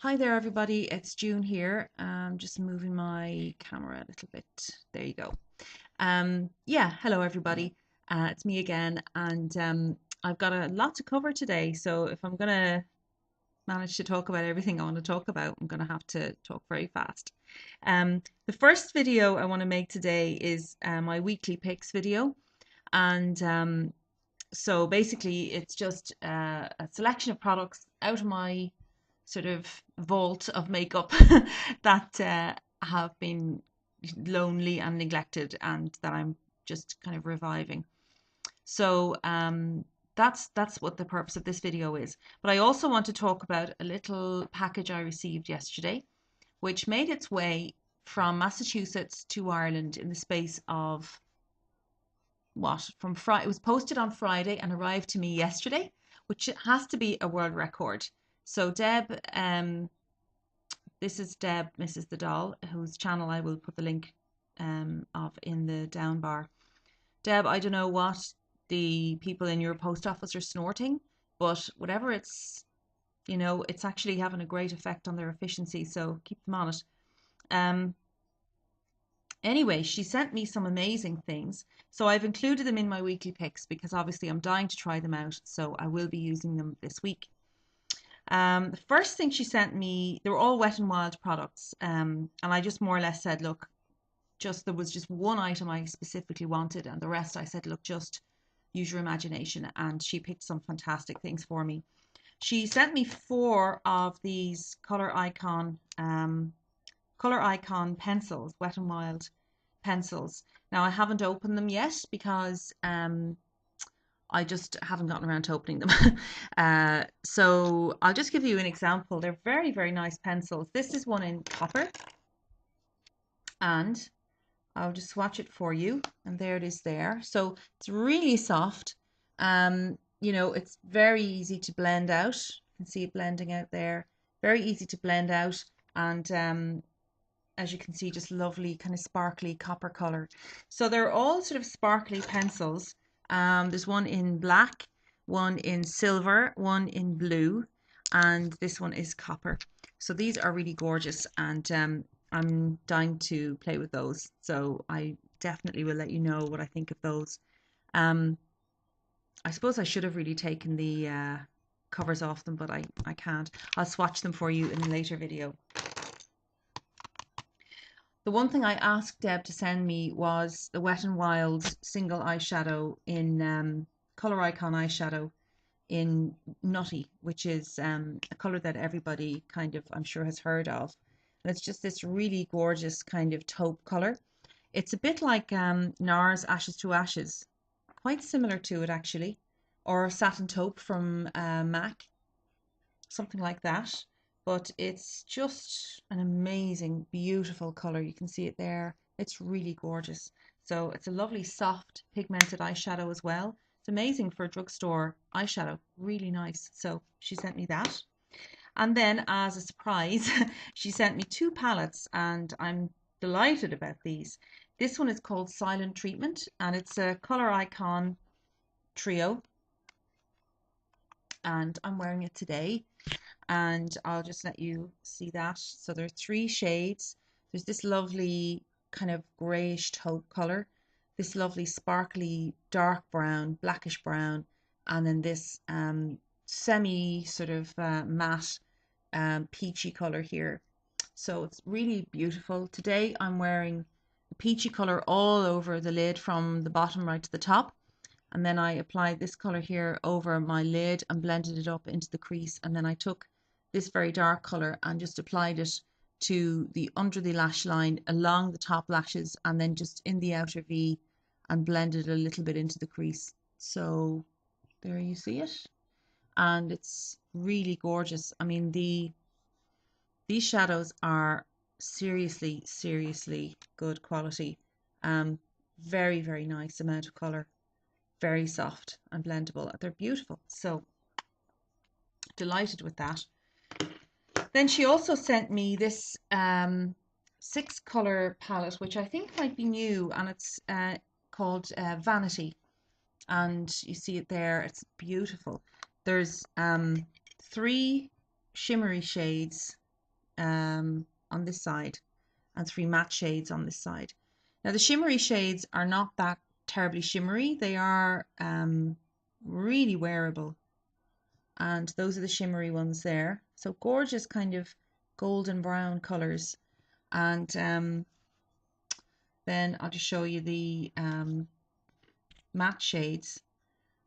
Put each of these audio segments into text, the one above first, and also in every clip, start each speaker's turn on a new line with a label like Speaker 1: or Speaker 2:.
Speaker 1: Hi there, everybody. It's June here. Just moving my camera a little bit. There you go. Yeah, hello, everybody. It's me again, and I've got a lot to cover today. So if I'm gonna manage to talk about everything I want to talk about, I'm gonna have to talk very fast. The first video I want to make today is my weekly picks video, and so basically it's just a selection of products out of my sort of vault of makeup that have been lonely and neglected and that I'm just kind of reviving. So that's what the purpose of this video is. But I also want to talk about a little package I received yesterday, which made its way from Massachusetts to Ireland in the space of what? From Friday. It was posted on Friday and arrived to me yesterday, which has to be a world record. So Deb, this is Deb, Mrs. the Doll, whose channel I will put the link of in the down bar. Deb, I don't know what the people in your post office are snorting, but whatever it's actually having a great effect on their efficiency. So keep them on it. Um, Anyway, she sent me some amazing things. So I've included them in my weekly picks because obviously I'm dying to try them out. So I will be using them this week. The first thing she sent me, they were all Wet n Wild products. And I just more or less said, look, there was just one item I specifically wanted, and the rest I said, look, just use your imagination. And she picked some fantastic things for me. She sent me 4 of these Color Icon pencils, Wet n Wild pencils. Now I haven't opened them yet because I just haven't gotten around to opening them. So I'll just give you an example. They're very, very nice pencils. This is one in copper, and I'll just swatch it for you. And there it is there. So it's really soft. It's very easy to blend out. You can see it blending out there. Very easy to blend out. And as you can see, just lovely kind of sparkly copper color. So they're all sort of sparkly pencils. There's one in black, one in silver, one in blue, and this one is copper. So these are really gorgeous, and I'm dying to play with those. So I definitely will let you know what I think of those. Um, I suppose I should have really taken the covers off them, but I can't. I'll swatch them for you in a later video. The one thing I asked Deb to send me was the Wet n Wild single eyeshadow in Color Icon eyeshadow in Nutty, which is a color that everybody kind of, I'm sure, has heard of. And it's just this really gorgeous kind of taupe color. It's a bit like NARS Ashes to Ashes, quite similar to it actually, or Satin Taupe from MAC, something like that. But it's just an amazing, beautiful color. You can see it there. It's really gorgeous. So it's a lovely, soft, pigmented eyeshadow as well. It's amazing for a drugstore eyeshadow. Really nice. So she sent me that. And then as a surprise, she sent me 2 palettes, and I'm delighted about these. This one is called Silent Treatment, and it's a Color Icon trio, and I'm wearing it today. And I'll just let you see that. So there are 3 shades. There's this lovely kind of grayish taupe color, this lovely sparkly dark brown, blackish brown, and then this semi sort of matte peachy color here. So it's really beautiful. Today I'm wearing the peachy color all over the lid from the bottom right to the top. And then I applied this color here over my lid and blended it up into the crease. And then I took this very dark color and just applied it to the under the lash line, along the top lashes, and then just in the outer V, and blended a little bit into the crease. So there you see it. And it's really gorgeous. I mean, these shadows are seriously, seriously good quality. Very, very nice amount of color. Very soft and blendable. They're beautiful. So delighted with that. Then she also sent me this 6 color palette, which I think might be new, and it's called Vanity. And you see it there. It's beautiful. There's 3 shimmery shades on this side and 3 matte shades on this side. Now the shimmery shades are not that terribly shimmery. They are really wearable. And those are the shimmery ones there. So gorgeous kind of golden brown colors. And then I'll just show you the matte shades.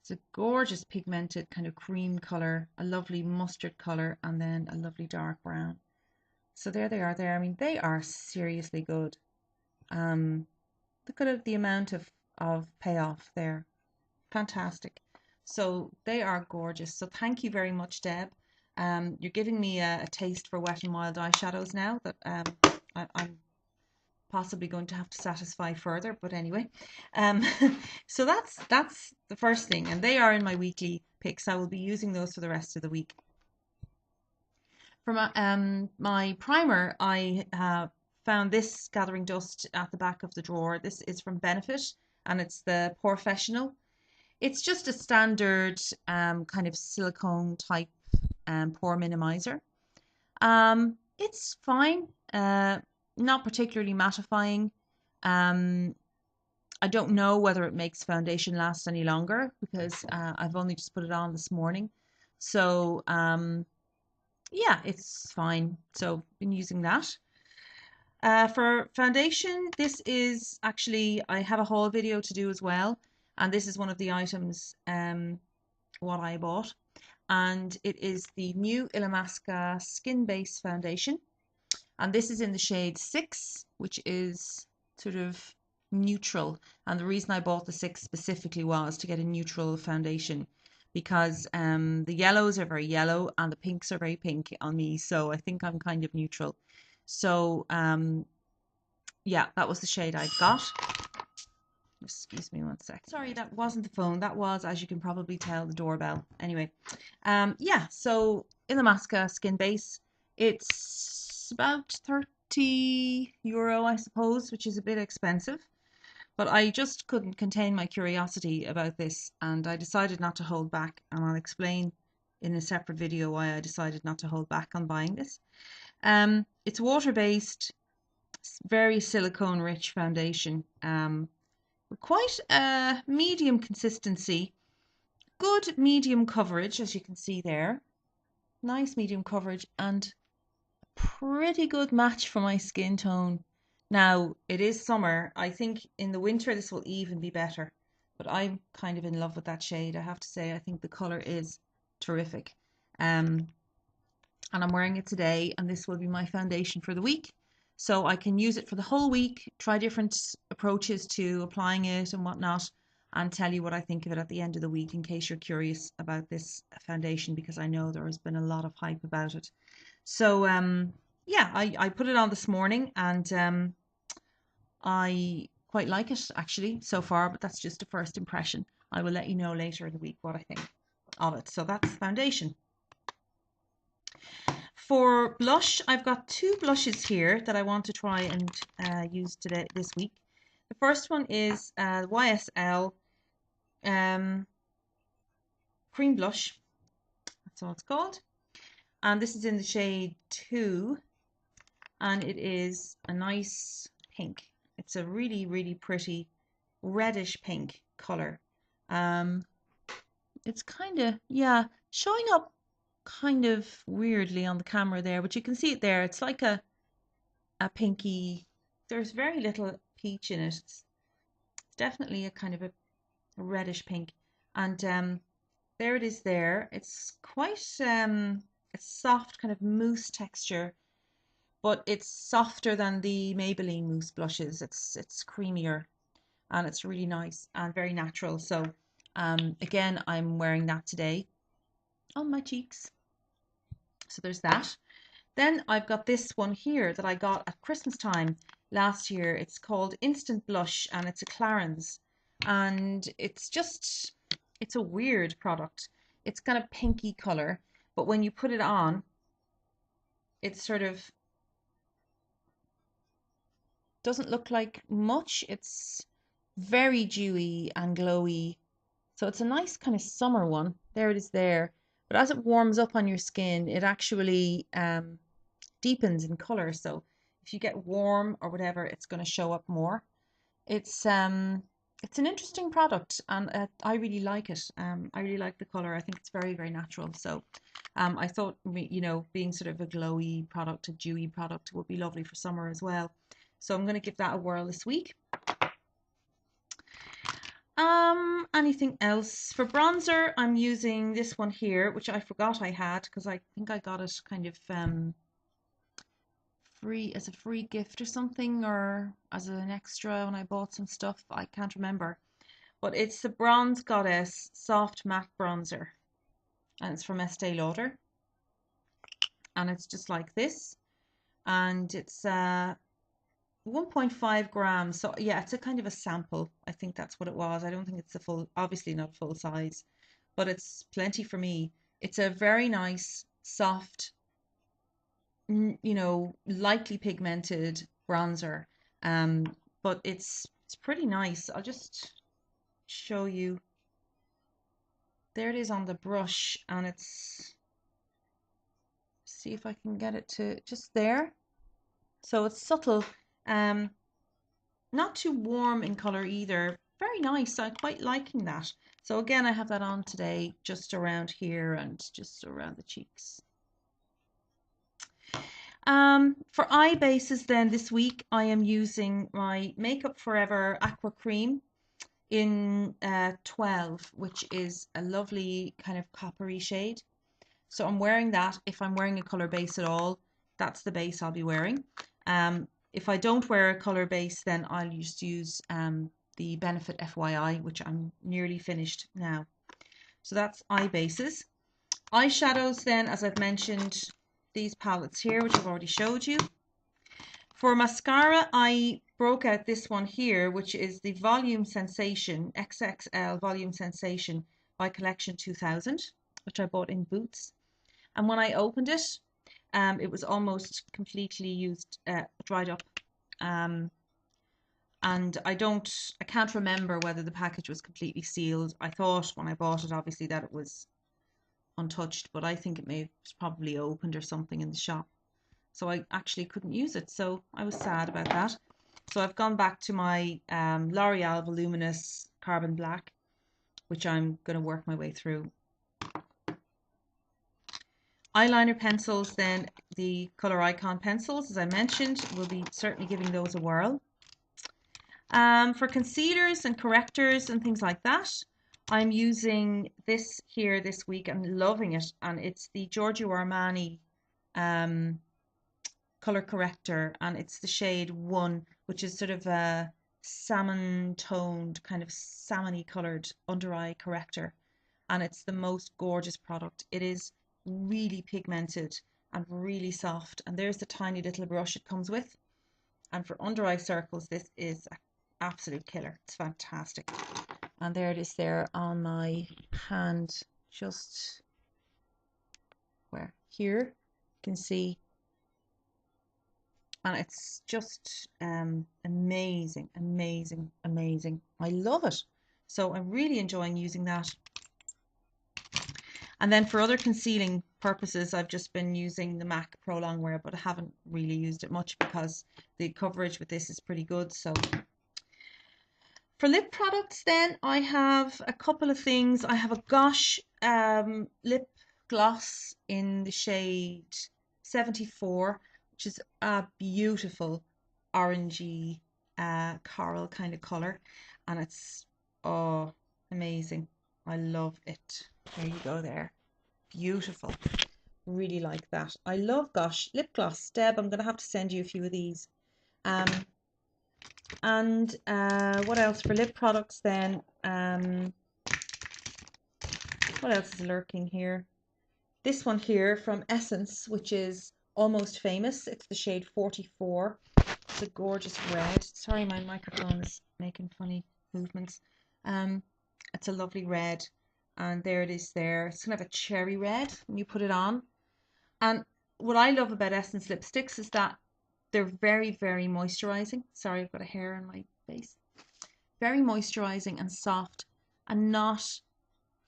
Speaker 1: It's a gorgeous pigmented kind of cream color, a lovely mustard color, and then a lovely dark brown. So there they are there. I mean, they are seriously good. Look at the amount of payoff there. Fantastic. So they are gorgeous. So thank you very much, Deb. You're giving me a taste for Wet n Wild eyeshadows now that I'm possibly going to have to satisfy further. But anyway, so that's the first thing, and they are in my weekly picks. I will be using those for the rest of the week. For my primer, I found this Gathering Dust at the back of the drawer. This is from Benefit, and it's the Porefessional. It's just a standard kind of silicone type pore minimizer. It's fine, not particularly mattifying. I don't know whether it makes foundation last any longer because I've only just put it on this morning. So yeah, it's fine. So been using that. For foundation, this is actually, I have a haul video to do as well. And this is one of the items what I bought. And it is the new Illamasqua Skin Base Foundation. And this is in the shade 6, which is sort of neutral. And the reason I bought the 6 specifically was to get a neutral foundation, because the yellows are very yellow and the pinks are very pink on me. So I think I'm kind of neutral. So yeah, that was the shade I got. Excuse me one sec. Sorry, that wasn't the phone. That was, as you can probably tell, the doorbell. Anyway, yeah, so Illamasqua Skin Base. It's about €30, I suppose, which is a bit expensive. But I just couldn't contain my curiosity about this, and I decided not to hold back. And I'll explain in a separate video why I decided not to hold back on buying this. It's water-based, very silicone-rich foundation. Quite a medium consistency, good medium coverage, as you can see there. Nice medium coverage and pretty good match for my skin tone. Now, it is summer. I think in the winter this will even be better, but I'm kind of in love with that shade. I have to say, I think the color is terrific. And I'm wearing it today, and this will be my foundation for the week. So I can use it for the whole week, try different approaches to applying it and whatnot, and tell you what I think of it at the end of the week in case you're curious about this foundation, because I know there has been a lot of hype about it. So yeah, I put it on this morning, and I quite like it actually so far, but that's just a first impression. I will let you know later in the week what I think of it. So that's foundation. For blush, I've got 2 blushes here that I want to try and use this week. The first one is YSL Cream Blush. That's all it's called. And this is in the shade 2. And it is a nice pink. It's a really, really pretty reddish pink color. It's kind of, yeah, showing up kind of weirdly on the camera there, but you can see it there. It's like a pinky. There's very little peach in it. It's definitely a kind of a reddish pink, and there it is there. It's quite it's soft kind of mousse texture, but it's softer than the Maybelline mousse blushes. It's creamier, and it's really nice and very natural. So again, I'm wearing that today on my cheeks. So there's that. Then I've got this one here that I got at Christmas time last year. It's called Instant Blush, and it's a Clarins. And it's a weird product. It's kind of pinky color, but when you put it on, it sort of doesn't look like much. It's very dewy and glowy. So it's a nice kind of summer one. There it is there. But as it warms up on your skin, it actually deepens in color. So if you get warm or whatever, it's going to show up more. It's an interesting product, and I really like it. I really like the color. I think it's very, very natural. So I thought, you know, being sort of a glowy product, a dewy product would be lovely for summer as well. So I'm going to give that a whirl this week. Anything else? For bronzer, I'm using this one here, which I forgot I had because I think I got it kind of free as a free gift or something, or as an extra when I bought some stuff. I can't remember. But it's the Bronze Goddess Soft Matte Bronzer. And it's from Estee Lauder. And it's just like this. And it's 1.5 grams. So yeah, it's a kind of a sample. I think that's what it was. I don't think it's a full, obviously not full size, but it's plenty for me. It's a very nice, soft, you know, lightly pigmented bronzer. But it's pretty nice. I'll just show you. There it is on the brush, and it's, see if I can get it to just there. So it's subtle, not too warm in color either. Very nice. I'm quite liking that. So again, I have that on today, just around here and just around the cheeks. For eye bases then this week, I am using my Makeup Forever Aqua Cream in 12, which is a lovely kind of coppery shade. So I'm wearing that. If I'm wearing a color base at all, that's the base I'll be wearing. If I don't wear a color base, then I'll just use the Benefit FYI, which I'm nearly finished now. So that's eye bases. Eyeshadows then, as I've mentioned, these palettes here, which I've already showed you. For mascara, I broke out this one here, which is the Volume Sensation, XXL Volume Sensation by Collection 2000, which I bought in Boots. And when I opened it, it was almost completely dried up. And I can't remember whether the package was completely sealed. I thought when I bought it, obviously, that it was untouched, but I think it was probably opened or something in the shop. So I actually couldn't use it. So I was sad about that. So I've gone back to my L'Oreal Voluminous Carbon Black, which I'm going to work my way through. Eyeliner pencils, then the Colour Icon pencils, as I mentioned, we'll be certainly giving those a whirl. For concealers and correctors and things like that, I'm using this here this week. I'm loving it, and it's the Giorgio Armani color corrector, and it's the shade 1, which is sort of a salmon toned, kind of salmony colored under eye corrector, and it's the most gorgeous product. It is really pigmented and really soft, and there's the tiny little brush it comes with. And for under eye circles, this is an absolute killer. It's fantastic. And there it is there on my hand, just where here you can see, and it's just amazing, amazing, amazing. I love it. So I'm really enjoying using that. And then for other concealing purposes, I've just been using the MAC Pro Longwear, but I haven't really used it much because the coverage with this is pretty good. So for lip products then, I have a couple of things. I have a Gosh lip gloss in the shade 74, which is a beautiful orangey coral kind of color, and it's amazing. I love it. There you go there. Beautiful. Really like that. I love Gosh lip gloss. Deb, I'm going to have to send you a few of these. And what else for lip products then? What else is lurking here? This one here from Essence, which is Almost Famous. It's the shade 44. It's a gorgeous red. Sorry, my microphone is making funny movements. It's a lovely red, and there it is there. It's kind of a cherry red when you put it on. And what I love about Essence lipsticks is that they're very, very moisturizing. Sorry, I've got a hair on my face. Very moisturizing and soft, and not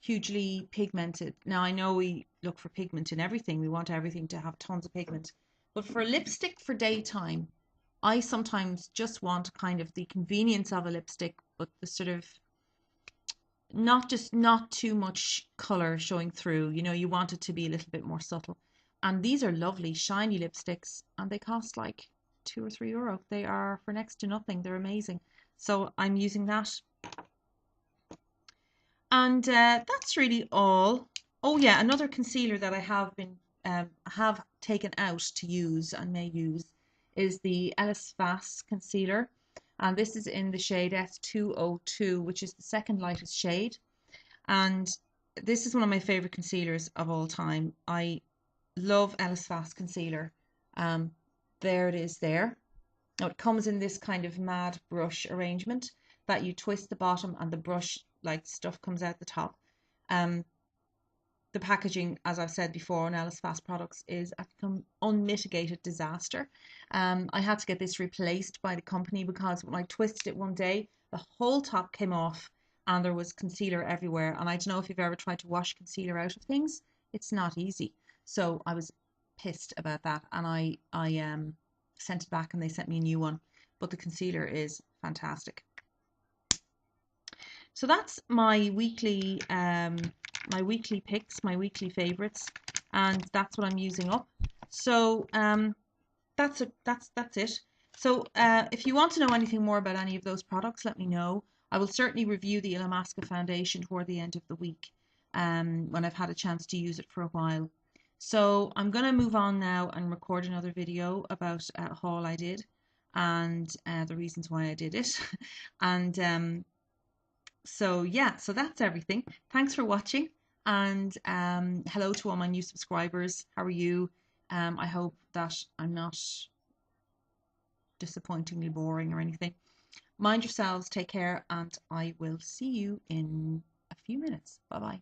Speaker 1: hugely pigmented. Now, I know we look for pigment in everything. We want everything to have tons of pigment. But for lipstick for daytime, I sometimes just want kind of the convenience of a lipstick, but the sort of not too much color showing through. You know, you want it to be a little bit more subtle. And these are lovely shiny lipsticks, and they cost like €2 or €3. They are for next to nothing. They're amazing. So I'm using that. And that's really all. Oh yeah, another concealer that I have taken out to use and may use is the Ellis Fass concealer, and this is in the shade S202, which is the second lightest shade. And this is one of my favorite concealers of all time. I love Ellis Fass concealer. Um, there it is there. Now it comes in this kind of mad brush arrangement that you twist the bottom and the brush like stuff comes out the top. Um, the packaging, as I've said before, on Ellis Fast products is a unmitigated disaster. I had to get this replaced by the company because when I twisted it one day, the whole top came off and there was concealer everywhere. And I don't know if you've ever tried to wash concealer out of things. It's not easy. So I was pissed about that, and I sent it back and they sent me a new one. But the concealer is fantastic. So that's my weekly picks, my weekly favorites, and that's what I'm using up. So that's it. So if you want to know anything more about any of those products, let me know. I will certainly review the Illamasqua foundation toward the end of the week, when I've had a chance to use it for a while. So I'm going to move on now and record another video about a haul I did and the reasons why I did it. And so yeah, so that's everything. Thanks for watching, and hello to all my new subscribers. How are you? I hope that I'm not disappointingly boring or anything. Mind yourselves, take care, and I will see you in a few minutes. Bye bye.